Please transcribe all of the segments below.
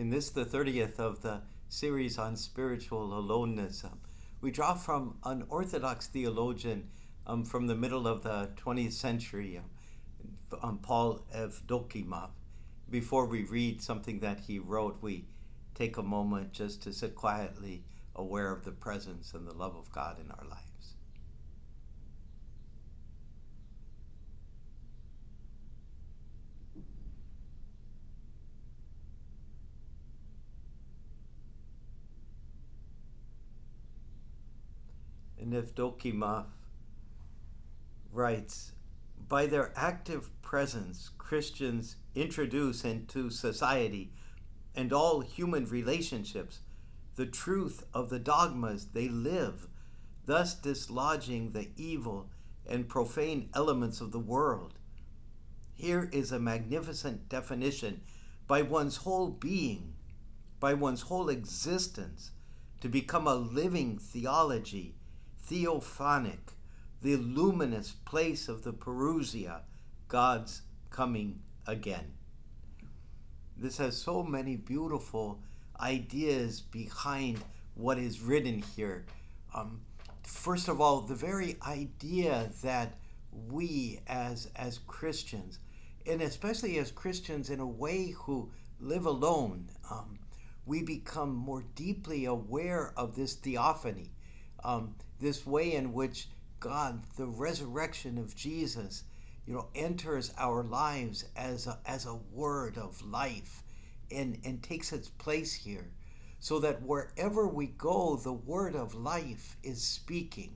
In this, the 30th of the series on spiritual aloneness, we draw from an Orthodox theologian from the middle of the 20th century, Paul Evdokimov. Before we read something that he wrote, we take a moment just to sit quietly, aware of the presence and the love of God in our lives. And Evdokimov writes, by their active presence, Christians introduce into society and all human relationships the truth of the dogmas they live, thus dislodging the evil and profane elements of the world. Here is a magnificent definition by one's whole being, by one's whole existence, to become a living theology, theophanic, the luminous place of the parousia, God's coming again. This has so many beautiful ideas behind what is written here. First of all, the very idea that we as Christians, and especially as Christians in a way who live alone, we become more deeply aware of this theophany, this way in which God, the resurrection of Jesus, enters our lives as a word of life and takes its place here, so that wherever we go, the word of life is speaking.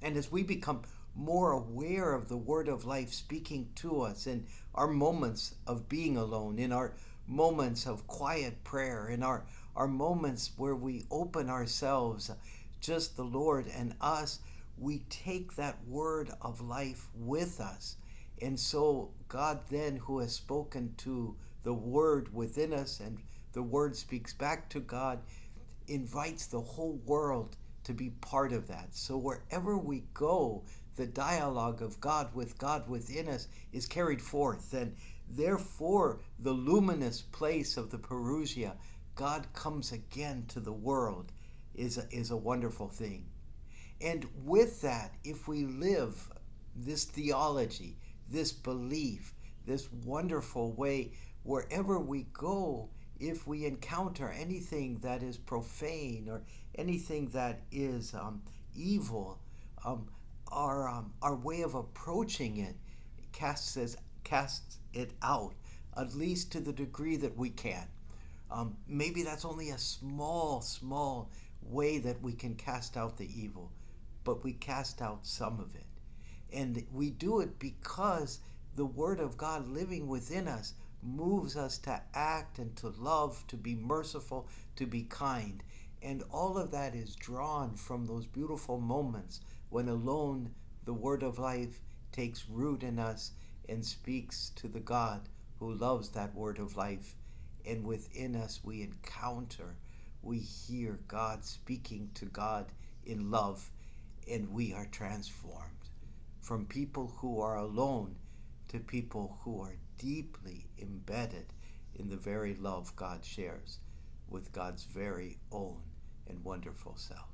And as we become more aware of the word of life speaking to us in our moments of being alone, in our moments of quiet prayer, in our moments where we open ourselves, just the Lord and us, we take that word of life with us. And so God then, who has spoken to the word within us, and the word speaks back to God, invites the whole world to be part of that. So wherever we go, the dialogue of God within us is carried forth. And therefore, the luminous place of the parousia, God comes again to the world, is a wonderful thing. And with that, if we live this theology, this belief, this wonderful way, wherever we go, if we encounter anything that is profane or anything that is evil, our way of approaching it casts it out, at least to the degree that we can. Maybe that's only a small way that we can cast out the evil, but we cast out some of it. And we do it because the Word of God living within us moves us to act and to love, to be merciful, to be kind. And all of that is drawn from those beautiful moments when alone the Word of life takes root in us and speaks to the God who loves that Word of life. And within us we encounter, we hear God speaking to God in love, and we are transformed from people who are alone to people who are deeply embedded in the very love God shares with God's very own and wonderful self.